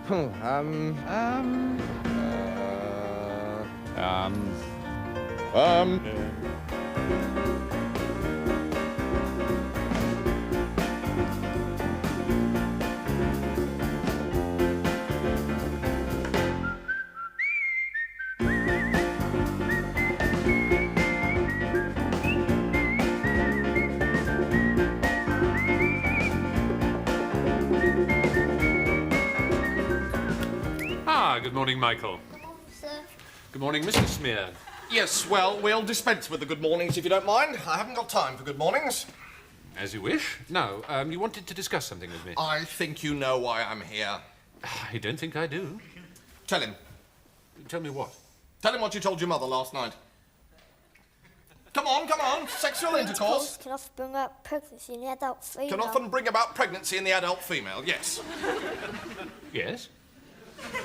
Good morning, Michael. Sir. Good morning, Mr. Smear. Yes, well, we'll dispense with the good mornings if you don't mind. I haven't got time for good mornings. As you wish. No, you wanted to discuss something with me. I think you know why I'm here. I don't think I do. Tell him. Tell me what? Tell him what you told your mother last night. Come on. Sexual intercourse Can often bring up pregnancy in the adult female. can often bring about pregnancy in the adult female, yes. Yes?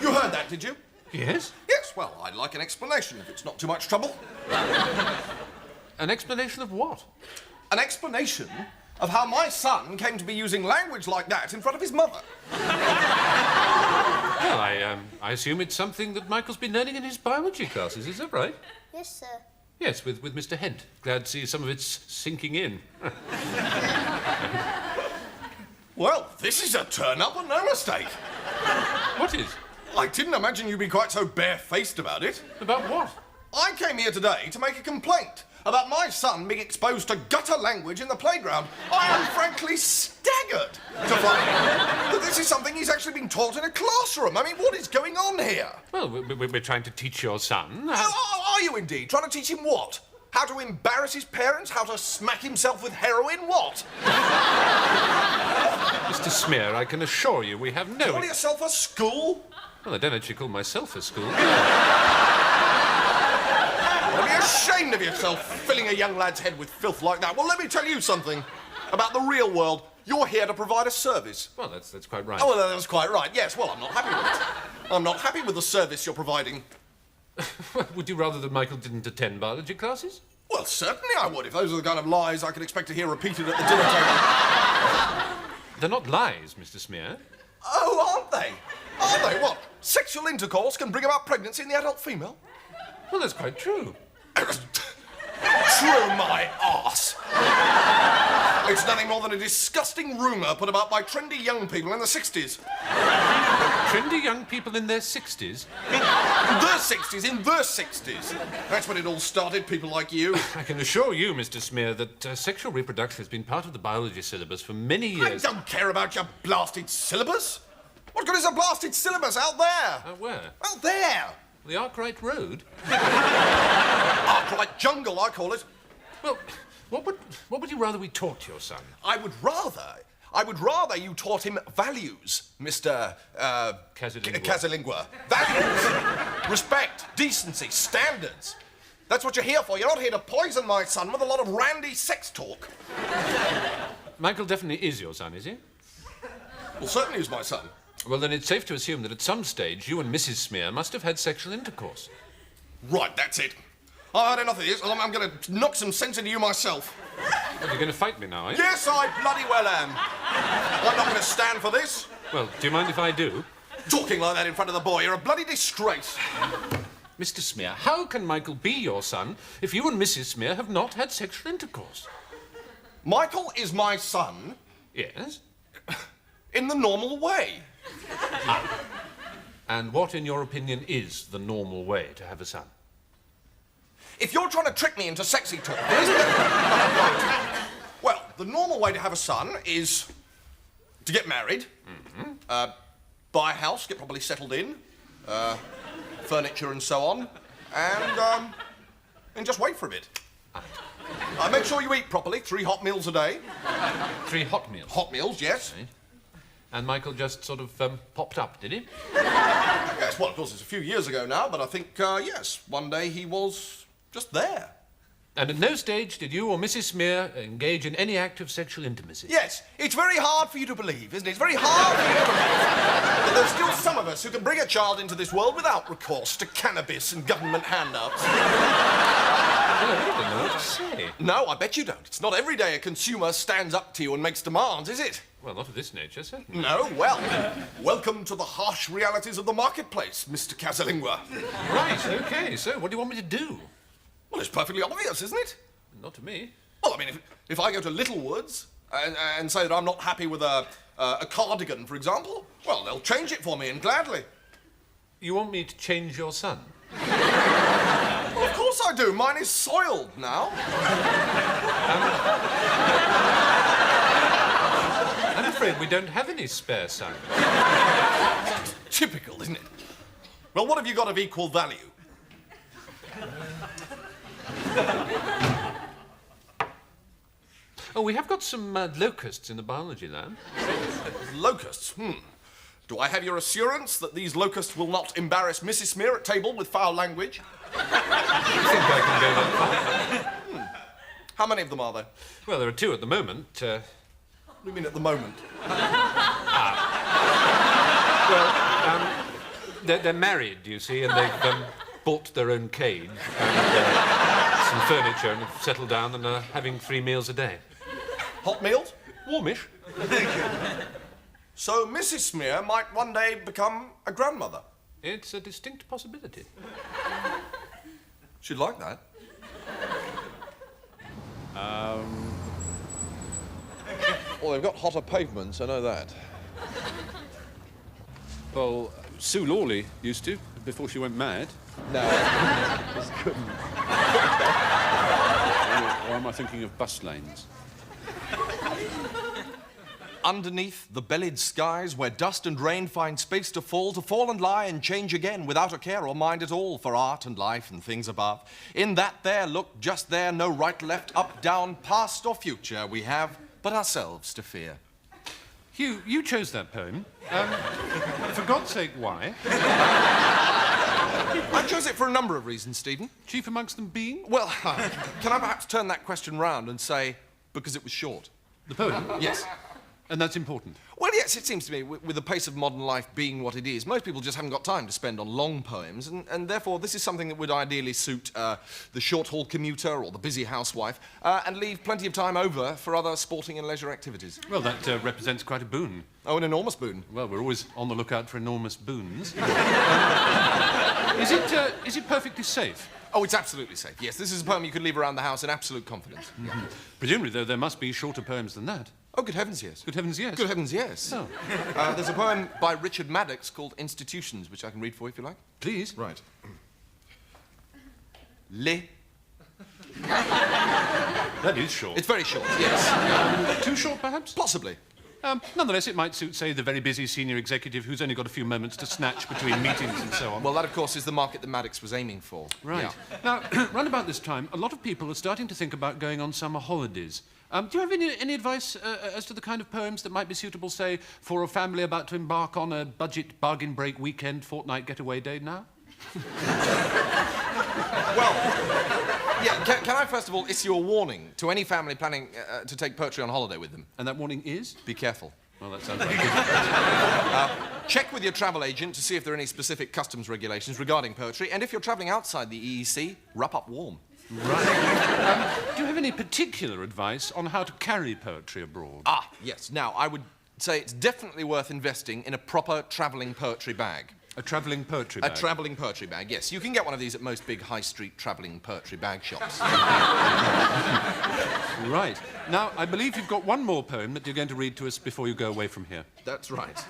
You heard that, did you? Yes? Yes, well, I'd like an explanation if it's not too much trouble. An explanation of what? An explanation of how my son came to be using language like that in front of his mother. Well, I assume it's something that Michael's been learning in his biology classes, is that right? Yes, sir. Yes, with Mr. Hent. Glad to see some of it's sinking in. Well, this is a turn-up and no mistake. What is? I didn't imagine you'd be quite so barefaced about it. About what? I came here today to make a complaint about my son being exposed to gutter language in the playground. I am frankly staggered to find that this is something he's actually been taught in a classroom. I mean, what is going on here? Well, we're trying to teach your son. Are you indeed? Trying to teach him what? How to embarrass his parents? How to smack himself with heroin? What? Mr. Smear, I can assure you we have no... Call yourself a school? Well, I don't actually call myself a school. You'll be ashamed of yourself, filling a young lad's head with filth like that. Well, let me tell you something about the real world. You're here to provide a service. Well, that's quite right. Oh, well, that's quite right. Yes, well, I'm not happy with it. I'm not happy with the service you're providing. Would you rather that Michael didn't attend biology classes? Well, certainly I would, if those are the kind of lies I could expect to hear repeated at the dinner table. They're not lies, Mr. Smear. Oh, aren't they? Are they? What? Sexual intercourse can bring about pregnancy in the adult female? Well, that's quite true. True, my arse. It's nothing more than a disgusting rumour put about by trendy young people in the 60s. Trendy young people in their 60s? In the 60s. That's when it all started, people like you. I can assure you, Mr. Smear, that sexual reproduction has been part of the biology syllabus for many years. I don't care about your blasted syllabus. What good is a blasted syllabus out there? Where? Out there. The Arkwright Road? Arkwright Jungle, I call it. Well, what would you rather we taught your son? I would rather you taught him values, Mr. Casalingua. Values. Respect, decency, standards. That's what you're here for. You're not here to poison my son with a lot of randy sex talk. Michael definitely is your son, is he? Well, certainly is my son. Well, then it's safe to assume that at some stage you and Mrs. Smear must have had sexual intercourse. Right, that's it. I've had enough of this. I'm going to knock some sense into you myself. Well, you're going to fight me now, are you? Yes, I bloody well am. I'm not going to stand for this. Well, do you mind if I do? Talking like that in front of the boy, you're a bloody disgrace. Mr. Smear, how can Michael be your son if you and Mrs. Smear have not had sexual intercourse? Michael is my son. Yes? In the normal way. And what, in your opinion, is the normal way to have a son? If you're trying to trick me into sexy talk... Well, the normal way to have a son is to get married, buy a house, get properly settled in, furniture and so on, and just wait for a bit. Make sure you eat properly, 3 hot meals a day. 3 hot meals? Hot meals, yes. Right. And Michael just sort of popped up, did he? Yes, well, of course, it's a few years ago now, but I think, yes, one day he was just there. And at no stage did you or Mrs. Smear engage in any act of sexual intimacy? Yes, it's very hard for you to believe, isn't it? It's very hard for you to believe. But there's still some of us who can bring a child into this world without recourse to cannabis and government handouts. Well, I don't know. say? No, I bet you don't. It's not every day a consumer stands up to you and makes demands, is it? Well, not of this nature, certainly. No, well, welcome to the harsh realities of the marketplace, Mr. Casalingua. Right, OK. So what do you want me to do? Well, it's perfectly obvious, isn't it? Not to me. Well, I mean, if I go to Littlewoods and say that I'm not happy with a cardigan, for example, well, they'll change it for me, and gladly. You want me to change your son? Well, of course I do. Mine is soiled now. I'm afraid we don't have any spare sons. Typical, isn't it? Well, what have you got of equal value? Oh, we have got some locusts in the biology lab. Locusts? Do I have your assurance that these locusts will not embarrass Mrs. Smear at table with foul language? I think I can go that far. How many of them are there? Well, there are two at the moment. What do you mean at the moment? They're married, you see, and they've bought their own cage and some furniture and have settled down and are having 3 meals a day. Hot meals? Warmish. So Mrs. Smear might one day become a grandmother. It's a distinct possibility. She'd like that. Well, they've got hotter pavements, I know that. Well, Sue Laurie used to, before she went mad. No. Just couldn't. Or am I thinking of bus lanes? Underneath the bellied skies, where dust and rain find space to fall and lie and change again, without a care or mind at all for art and life and things above. In that there, look, just there, no right, left, up, down, past or future, we have but ourselves to fear. Hugh, you chose that poem. For God's sake, why? I chose it for a number of reasons, Stephen. Chief amongst them being? Well, can I perhaps turn that question round and say, because it was short? The poem? Yes. And that's important. Well, yes, it seems to me, with the pace of modern life being what it is, most people just haven't got time to spend on long poems, and therefore this is something that would ideally suit the short-haul commuter or the busy housewife, and leave plenty of time over for other sporting and leisure activities. Well, that represents quite a boon. Oh, an enormous boon. Well, we're always on the lookout for enormous boons. Is it perfectly safe? Oh, it's absolutely safe, yes. This is a poem you could leave around the house in absolute confidence. Mm-hmm. Presumably, though, there must be shorter poems than that. Oh, good heavens, yes. Good heavens, yes. Good heavens, yes. Oh. There's a poem by Richard Maddox called Institutions, which I can read for you if you like. Please. Right. Le. That is short. It's very short, yes. Too short, perhaps? Possibly. Nonetheless, it might suit, say, the very busy senior executive who's only got a few moments to snatch between meetings and so on. Well, that, of course, is the market that Maddox was aiming for. Right. Yeah. Now, round about this time, a lot of people are starting to think about going on summer holidays. Do you have any advice as to the kind of poems that might be suitable, say, for a family about to embark on a budget bargain break weekend fortnight getaway day now? Well, yeah, can I first of all issue a warning to any family planning to take poetry on holiday with them? And that warning is? Be careful. Well, that sounds like it. Check with your travel agent to see if there are any specific customs regulations regarding poetry, and if you're travelling outside the EEC, wrap up warm. Right. Do you have any particular advice on how to carry poetry abroad? Ah, yes. Now, I would say it's definitely worth investing in a proper travelling poetry bag. A travelling poetry bag? A travelling poetry bag, yes. You can get one of these at most big high street travelling poetry bag shops. Right. Now, I believe you've got one more poem that you're going to read to us before you go away from here. That's right.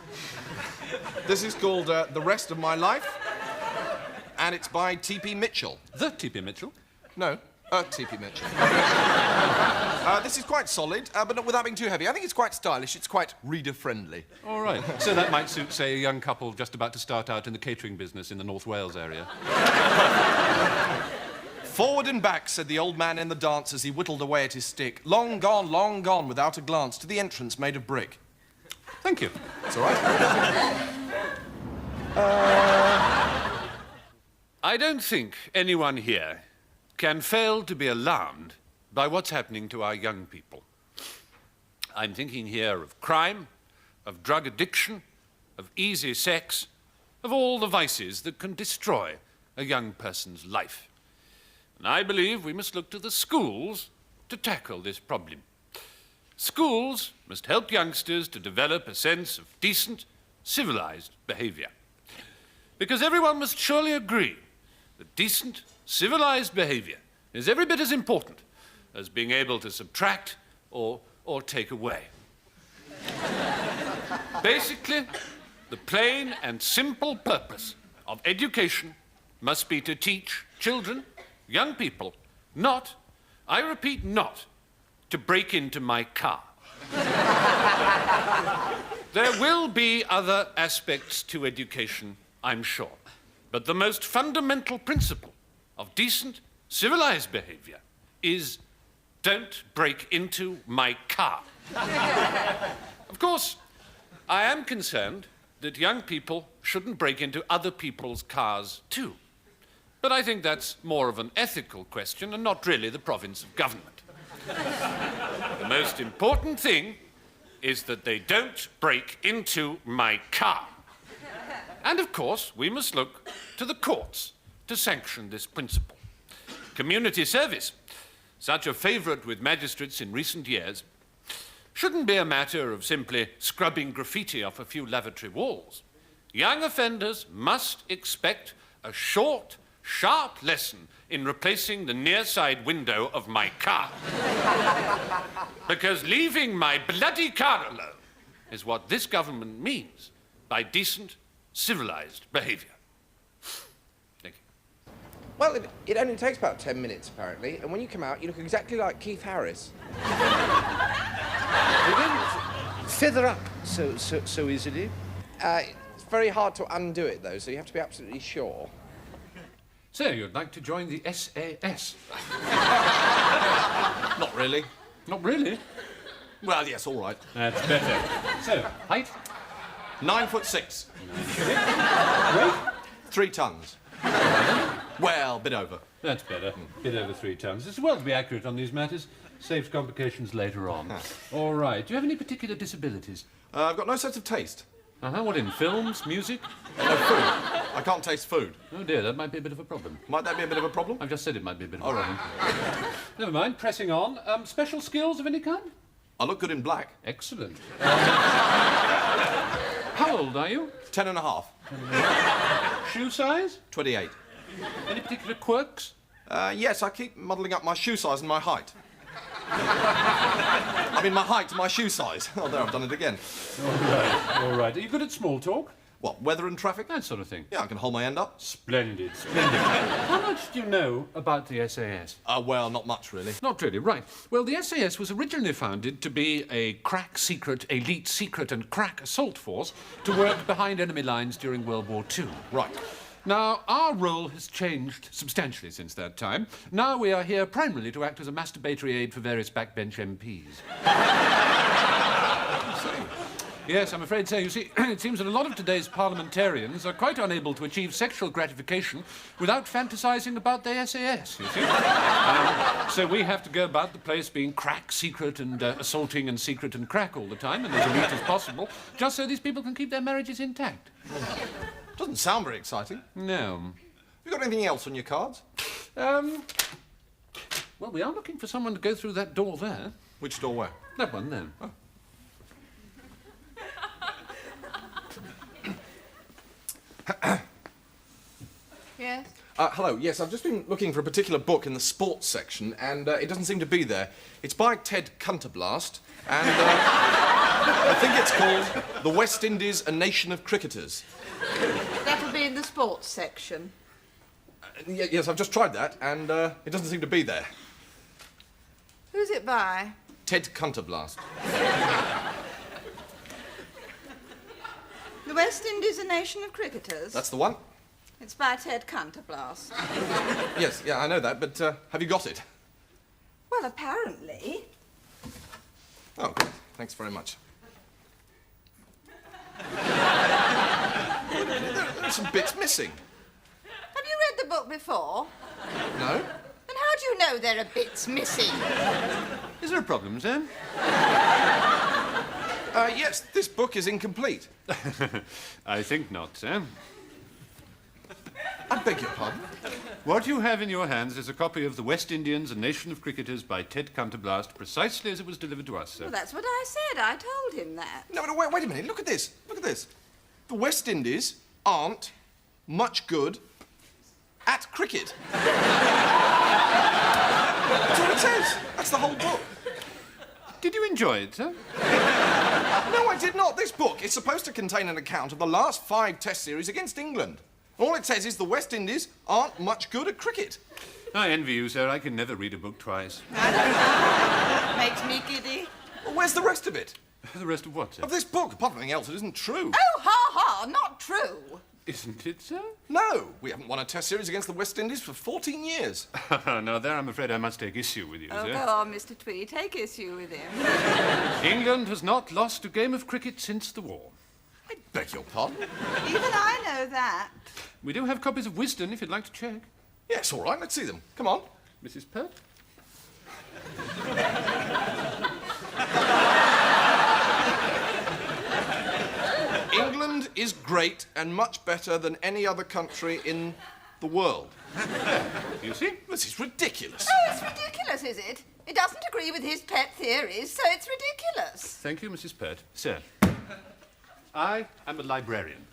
This is called The Rest of My Life, and it's by T.P. Mitchell. The T.P. Mitchell? No, T.P. Mitchell. This is quite solid, but not without being too heavy. I think it's quite stylish. It's quite reader-friendly. All right. So that might suit, say, a young couple just about to start out in the catering business in the North Wales area. Forward and back, said the old man in the dance as he whittled away at his stick. Long gone, without a glance, to the entrance made of brick. Thank you. That's all right. I don't think anyone here can fail to be alarmed by what's happening to our young people. I'm thinking here of crime, of drug addiction, of easy sex, of all the vices that can destroy a young person's life. And I believe we must look to the schools to tackle this problem. Schools must help youngsters to develop a sense of decent, civilized behavior. Because everyone must surely agree that decent, civilized behavior is every bit as important as being able to subtract or take away. Basically, the plain and simple purpose of education must be to teach children, young people, not, I repeat, not, to break into my car. There will be other aspects to education, I'm sure, but the most fundamental principle of decent, civilized behavior is don't break into my car. Of course, I am concerned that young people shouldn't break into other people's cars too. But I think that's more of an ethical question and not really the province of government. The most important thing is that they don't break into my car. And of course, we must look to the courts to sanction this principle. Community service, such a favourite with magistrates in recent years, shouldn't be a matter of simply scrubbing graffiti off a few lavatory walls. Young offenders must expect a short, sharp lesson in replacing the near side window of my car. Because leaving my bloody car alone is what this government means by decent, civilized behaviour. Thank you. Well, it only takes about 10 minutes, apparently, and when you come out, you look exactly like Keith Harris. They don't feather up so easily. It's very hard to undo it, though, so you have to be absolutely sure. So, you'd like to join the SAS? Not really. Not really. Well, yes, all right. That's better. So, height? 9'6". Weight? 3 tons. Well, a bit over. That's better. Bit over 3 tons. It's well to be accurate on these matters. Saves complications later on. All right. Do you have any particular disabilities? I've got no sense of taste. Uh-huh. What in? Films? Music? No food. I can't taste food. Oh, dear. That might be a bit of a problem. Might that be a bit of a problem? I've just said it might be a bit of All a right. problem. Never mind. Pressing on. Special skills of any kind? I look good in black. Excellent. How old are you? 10 and a half. Shoe size? 28. Any particular quirks? Yes, I keep muddling up my shoe size and my height. I mean, my height to my shoe size. Oh, there, I've done it again. All right. All right. Are you good at small talk? What, weather and traffic? That sort of thing. Yeah, I can hold my end up. Splendid, splendid. How much do you know about the SAS? Well, not much, really. Not really, right. Well, the SAS was originally founded to be a crack secret, elite secret and crack assault force to work behind enemy lines during World War II. Right. Now, our role has changed substantially since that time. Now we are here primarily to act as a masturbatory aid for various backbench MPs. Yes, I'm afraid so. You see, it seems that a lot of today's parliamentarians are quite unable to achieve sexual gratification without fantasizing about their SAS, you see. So we have to go about the place being crack, secret, and assaulting and secret and crack all the time, and as elite as possible, just so these people can keep their marriages intact. Doesn't sound very exciting. No. Have you got anything else on your cards? Well, we are looking for someone to go through that door there. Which door where? That one there. Oh. Yes. Hello, yes, I've just been looking for a particular book in the sports section, and it doesn't seem to be there. It's by Ted Cunterblast, and I think it's called The West Indies, A Nation of Cricketers. That'll be in the sports section. Yes, I've just tried that, and it doesn't seem to be there. Who's it by? Ted Cunterblast. The West Indies, a nation of cricketers. That's the one? It's by Ted Cunterblast. Yes, yeah, I know that, but have you got it? Well, apparently. Oh, good. Thanks very much. There are some bits missing. Have you read the book before? No? Then how do you know there are bits missing? Is there a problem, Sam? Yes, this book is incomplete. I think not, Sam. I beg your pardon? What you have in your hands is a copy of The West Indians, A Nation of Cricketers by Ted Canterblast, precisely as it was delivered to us, sir. Well, that's what I said. I told him that. No, but wait a minute. Look at this. Look at this. The West Indies aren't much good at cricket. That's all it says. That's the whole book. Did you enjoy it, sir? No, I did not. This book is supposed to contain an account of the last 5 Test series against England. All it says is the West Indies aren't much good at cricket. I envy you, sir. I can never read a book twice. Makes me giddy. Well, where's the rest of it? The rest of what, sir? Of this book, apart from anything else, it isn't true. Oh, ha ha, not true. Isn't it, sir? No, we haven't won a Test series against the West Indies for 14 years. Now, there I'm afraid I must take issue with you, Oh, sir. go on, Mr. Tweed. Take issue with him. England has not lost a game of cricket since the war. I beg your pardon? Even I know that. We do have copies of Wisden, if you'd like to check. Yes, all right, let's see them. Come on. Mrs. Pert? England is great and much better than any other country in the world. You see? This is ridiculous. Oh, it's ridiculous, is it? It doesn't agree with his pet theories, so it's ridiculous. Thank you, Mrs. Pert. Sir, I am a librarian,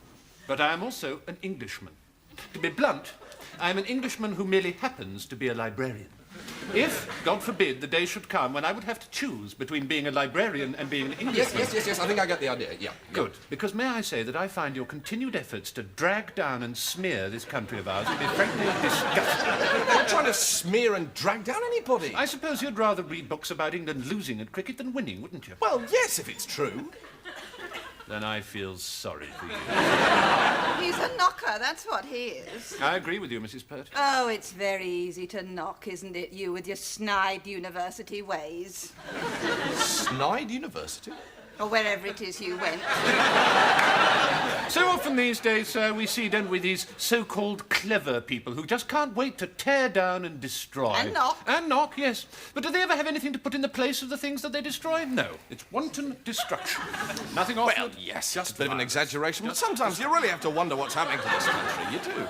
but I am also an Englishman. To be blunt, I am an Englishman who merely happens to be a librarian. If, God forbid, the day should come when I would have to choose between being a librarian and being an Englishman... Yes, I think I get the idea, yeah. Good, because may I say that I find your continued efforts to drag down and smear this country of ours to be frankly disgusting. I'm not trying to smear and drag down anybody. I suppose you'd rather read books about England losing at cricket than winning, wouldn't you? Well, yes, if it's true. Then I feel sorry for you. He's a knocker, that's what he is. I agree with you, Mrs. Pert. Oh, it's very easy to knock, isn't it, you with your snide university ways? Snide University? Or wherever it is you went. So often these days, sir, we see, don't we, these so-called clever people who just can't wait to tear down and destroy. And knock. And knock, yes. But do they ever have anything to put in the place of the things that they destroy? No. It's wanton destruction. Nothing off. Well, yes, just a bit of an exaggeration, but sometimes you really have to wonder what's happening to this country. You do.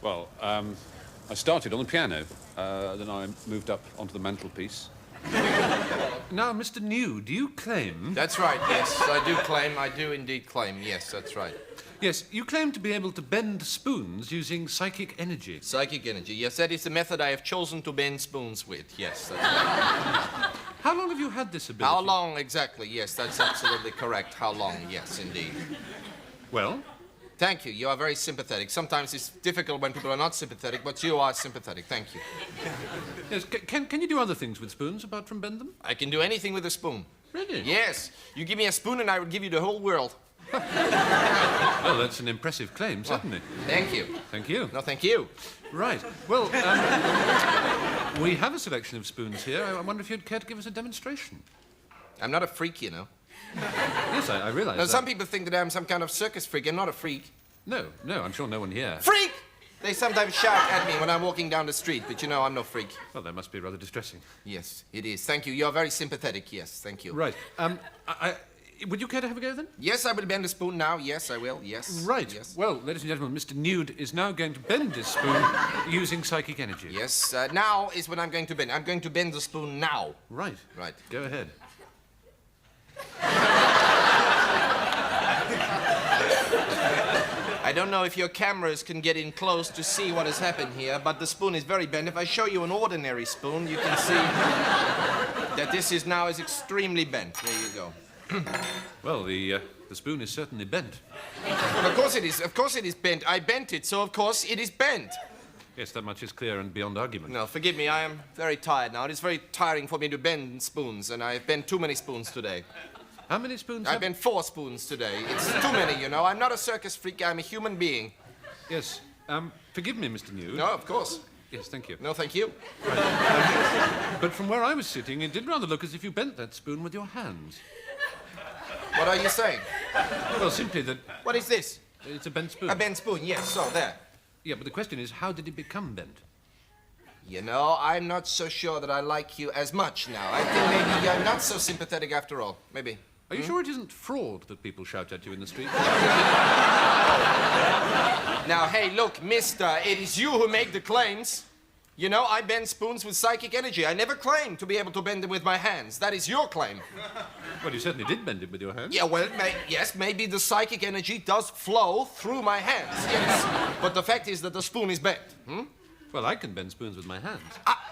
Well, I started on the piano, then I moved up onto the mantelpiece. Now, Mr. New, do you claim... That's right, yes, I do indeed claim, yes, that's right. Yes, you claim to be able to bend spoons using psychic energy. Psychic energy, yes, that is the method I have chosen to bend spoons with, yes, that's right. How long have you had this ability? How long exactly? Yes, that's absolutely correct. How long? Yes, indeed. Well? Thank you. You are very sympathetic. Sometimes it's difficult when people are not sympathetic, but you are sympathetic. Thank you. Yes, can you do other things with spoons apart from bend them? I can do anything with a spoon. Really? Yes. You give me a spoon and I would give you the whole world. Well, that's an impressive claim, certainly. Thank you. Thank you. No, thank you. Right. Well, we have a selection of spoons here. I wonder if you'd care to give us a demonstration. I'm not a freak, you know. Yes, I realise Now, that. some people think that I'm some kind of circus freak. I'm not a freak. No, I'm sure no one here. Freak! They sometimes shout at me when I'm walking down the street, but you know, I'm no freak. Well, that must be rather distressing. Yes, it is. Thank you. You're very sympathetic. Yes, thank you. Right. Would you care to have a go then? Yes, I will bend a spoon now. Yes, I will. Yes. Right. Yes. Well, ladies and gentlemen, Mr. Nude is now going to bend this spoon using psychic energy. Yes, now is when I'm going to bend. I'm going to bend the spoon now. Right. Right. Go ahead. I don't know if your cameras can get in close to see what has happened here, but the spoon is very bent. If I show you an ordinary spoon, you can see that this is now extremely bent. There you go. Well, the spoon is certainly bent. Well, of course it is. Of course it is bent. I bent it, so of course it is bent. Yes, that much is clear and beyond argument. No, forgive me. I am very tired now. It is very tiring for me to bend spoons, and I have bent too many spoons today. How many spoons? I've bent 4 spoons today. It's too many, you know. I'm not a circus freak. I'm a human being. Yes. Forgive me, Mr. Nude. No, of course. Yes, thank you. No, thank you. But from where I was sitting, it did rather look as if you bent that spoon with your hands. What are you saying? Well, simply that What is this? it's a bent spoon. A bent spoon, yes, so there. Yeah, but the question is, how did it become bent? You know, I'm not so sure that I like you as much now. I think maybe you're not so sympathetic after all. Maybe. Are you sure it isn't fraud that people shout at you in the street? Now, hey, look, mister, it is you who make the claims. You know, I bend spoons with psychic energy. I never claimed to be able to bend them with my hands. That is your claim. Well, you certainly did bend it with your hands. Yeah, well, yes, maybe the psychic energy does flow through my hands, yes. But the fact is that the spoon is bent. Well, I can bend spoons with my hands.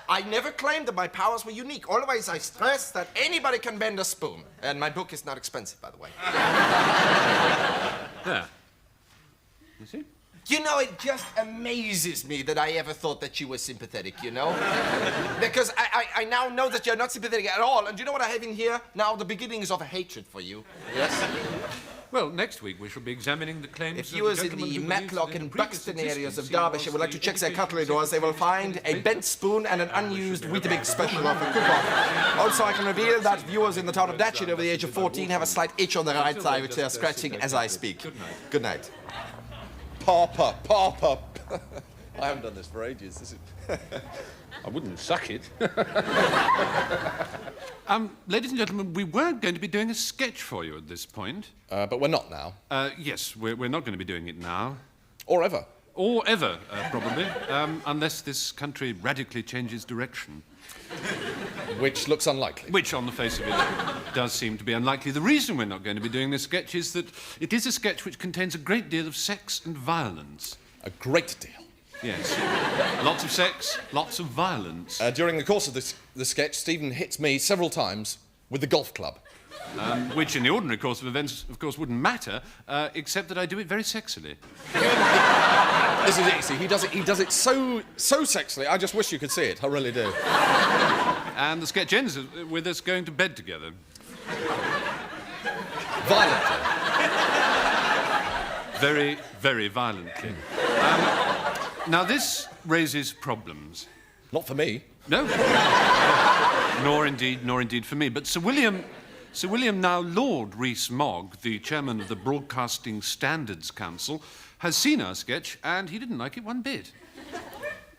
I never claimed that my powers were unique. Always I stress that anybody can bend a spoon. And my book is not expensive, by the way. There. You see? You know, it just amazes me that I ever thought that you were sympathetic, you know? Because I now know that you're not sympathetic at all. And do you know what I have in here? Now, the beginnings of a hatred for you. Yes? Well, next week we shall be examining the claims If of viewers the in gentleman the who believes Matlock that in and previous Buxton areas of existence he Derbyshire was would like to the check their education cutlery doors, they will find a bent spoon and an unused Weetabix special offer coupon. Also, I can reveal that viewers in the town of Datchet over the age of 14 have a slight itch on the right side, which they are scratching as I speak. Good night. Papa. I haven't done this for ages. This is... I wouldn't suck it. Ladies and gentlemen, we were going to be doing a sketch for you at this point. but we're not now. Yes, we're not going to be doing it now. Or ever. Or ever, probably, unless this country radically changes direction. Which looks unlikely. Which, on the face of it, does seem to be unlikely. The reason we're not going to be doing this sketch is that it is a sketch which contains a great deal of sex and violence. A great deal. Yes. Lots of sex, lots of violence. During the course of the sketch, Stephen hits me several times with the golf club. Which, in the ordinary course of events, of course, wouldn't matter, except that I do it very sexily. This is easy. He does it so sexily. I just wish you could see it. I really do. And the sketch ends with us going to bed together. Violently. Very, very violently. Now, this raises problems. Not for me. No. Nor indeed for me. But Sir William, now Lord Rees-Mogg, the chairman of the Broadcasting Standards Council, has seen our sketch, and he didn't like it one bit.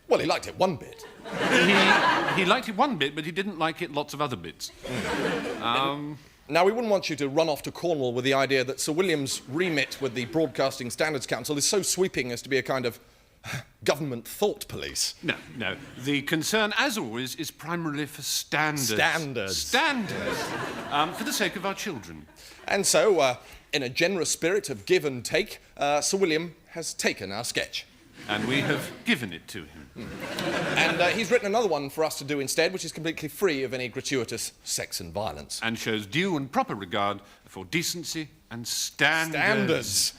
Well, he liked it one bit. He liked it one bit, but he didn't like it lots of other bits. Now, we wouldn't want you to run off to Cornwall with the idea that Sir William's remit with the Broadcasting Standards Council is so sweeping as to be a kind of government thought police. No. The concern, as always, is primarily for standards. Standards. For the sake of our children. And so, in a generous spirit of give and take, Sir William has taken our sketch. And we have given it to him. And he's written another one for us to do instead, which is completely free of any gratuitous sex and violence. And shows due and proper regard for decency and standards.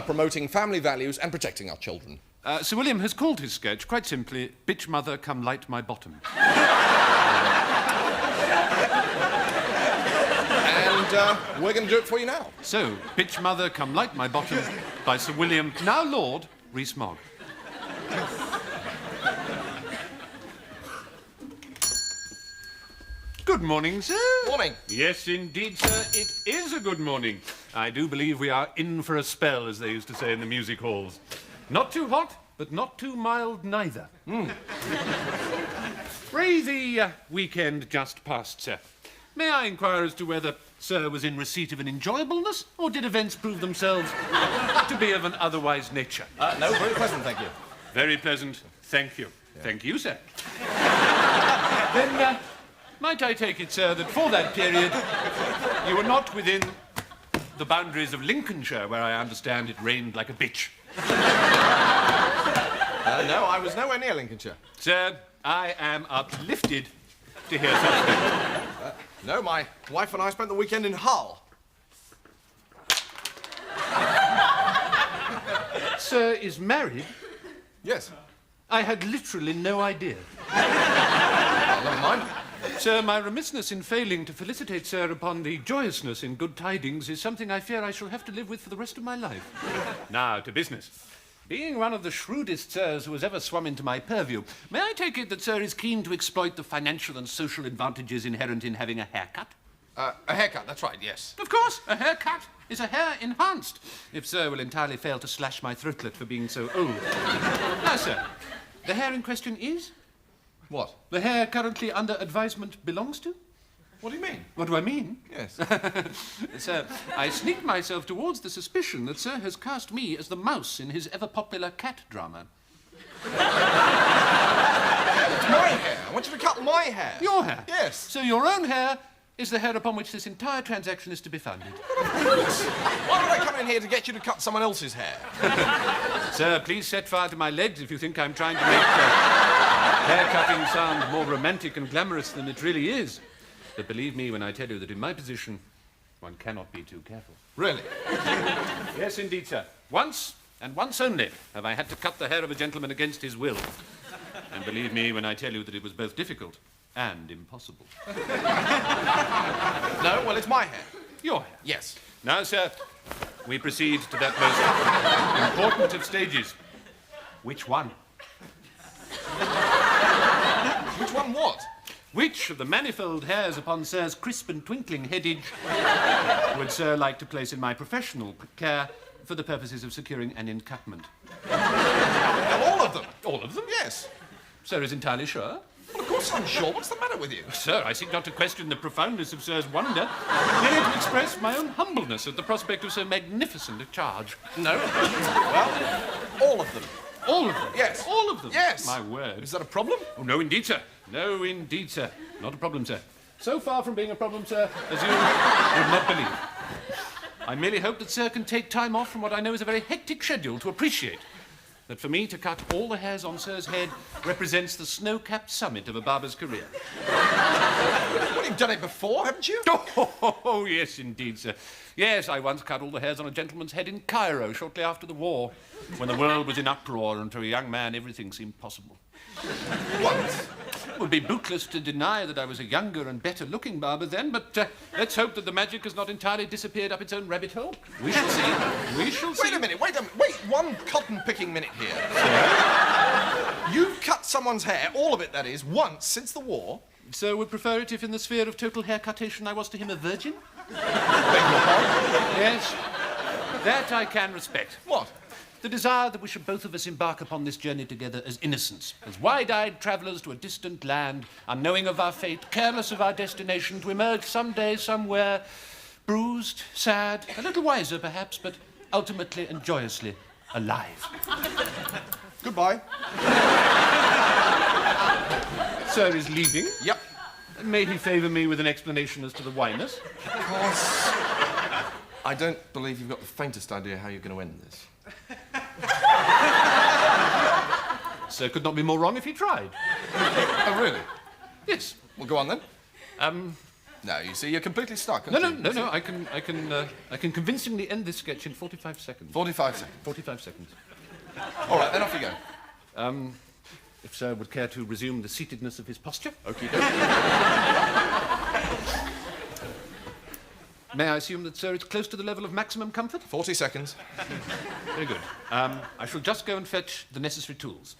Promoting family values and protecting our children. Sir William has called his sketch, quite simply, Bitch Mother, Come Light My Bottom. And we're going to do it for you now. So, Bitch Mother, Come Light My Bottom by Sir William, now Lord Rees-Mogg. Good morning, sir. Morning. Yes, indeed, sir. It is a good morning. I do believe we are in for a spell, as they used to say in the music halls. Not too hot, but not too mild neither. Pray the weekend just past, sir. May I inquire as to whether sir was in receipt of an enjoyableness, or did events prove themselves to be of an otherwise nature? No, very pleasant, thank you. Very pleasant, thank you. Yeah. Thank you, sir. Then, might I take it, sir, that for that period you were not within the boundaries of Lincolnshire, where I understand it rained like a bitch? No, I was nowhere near Lincolnshire. Sir, I am uplifted to hear such things. No, my wife and I spent the weekend in Hull. Sir is married? Yes. I had literally no idea. Never mind. Sir, my remissness in failing to felicitate sir upon the joyousness in good tidings is something I fear I shall have to live with for the rest of my life. Now, to business. Being one of the shrewdest sirs who has ever swum into my purview, may I take it that sir is keen to exploit the financial and social advantages inherent in having a haircut? A haircut, that's right, yes. Of course, a haircut is a hair enhanced, if sir will entirely fail to slash my throatlet for being so old. Now, sir, the hair in question is? What? The hair currently under advisement belongs to? What do you mean? What do I mean? Yes. Sir, I sneaked myself towards the suspicion that Sir has cast me as the mouse in his ever-popular cat drama. It's my hair. I want you to cut my hair. Your hair? Yes. So your own hair is the hair upon which this entire transaction is to be founded. Why would I come in here to get you to cut someone else's hair? Sir, please set fire to my legs if you think I'm trying to make hair-cutting sound more romantic and glamorous than it really is. But believe me when I tell you that in my position, one cannot be too careful. Really? Yes, indeed, sir. Once, and once only, have I had to cut the hair of a gentleman against his will. And believe me when I tell you that it was both difficult and impossible. No, well, it's my hair. Your hair. Yes. Now, sir, we proceed to that most important of stages. Which one? Which one what? Which of the manifold hairs upon Sir's crisp and twinkling headage would Sir like to place in my professional care for the purposes of securing an encutment? Well, all of them. All of them? Yes. Sir is entirely sure? Well, of course I'm sure. What's the matter with you? Sir, I seek not to question the profoundness of Sir's wonder, merely to express my own humbleness at the prospect of so magnificent a charge. No. Well, all of them. All of them? Yes. All of them? Yes. My word. Is that a problem? Oh, no, indeed, sir. No, indeed, sir. Not a problem, sir. So far from being a problem, sir, as you would not believe. I merely hope that Sir can take time off from what I know is a very hectic schedule to appreciate that for me to cut all the hairs on Sir's head represents the snow-capped summit of a barber's career. Well, you've done it before, haven't you? Oh, yes, indeed, sir. Yes, I once cut all the hairs on a gentleman's head in Cairo shortly after the war, when the world was in uproar and to a young man everything seemed possible. What? It would be bootless to deny that I was a younger and better-looking barber then, but let's hope that the magic has not entirely disappeared up its own rabbit hole. We shall see. We shall see. Wait a minute, wait one cotton-picking minute here. You've cut someone's hair, all of it, that is, once since the war. Sir would prefer it if in the sphere of total hair-cuttation I was to him a virgin? Beg your pardon? Yes. That I can respect. What? The desire that we should both of us embark upon this journey together as innocents, as wide-eyed travellers to a distant land, unknowing of our fate, careless of our destination, to emerge someday somewhere, bruised, sad, a little wiser perhaps, but ultimately and joyously alive. Goodbye. Sir is leaving. Yep. May he favour me with an explanation as to the whiness? Because I don't believe you've got the faintest idea how you're going to end this. Sir could not be more wrong if he tried. Oh, really? Yes. Well, go on then. No, you see, you're completely stuck. No. aren't you? I can convincingly end this sketch in 45 seconds. 45 seconds. 45 seconds. All right, then off you go. If Sir would care to resume the seatedness of his posture. Okie May I assume that, Sir, it's close to the level of maximum comfort? 40 seconds. Very good. I shall just go and fetch the necessary tools.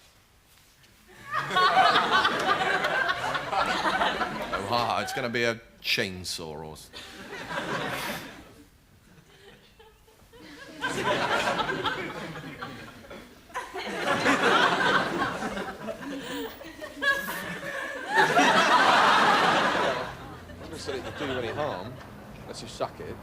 Oh, it's going to be a chainsaw or... I never said it would do you any harm, unless you suck it.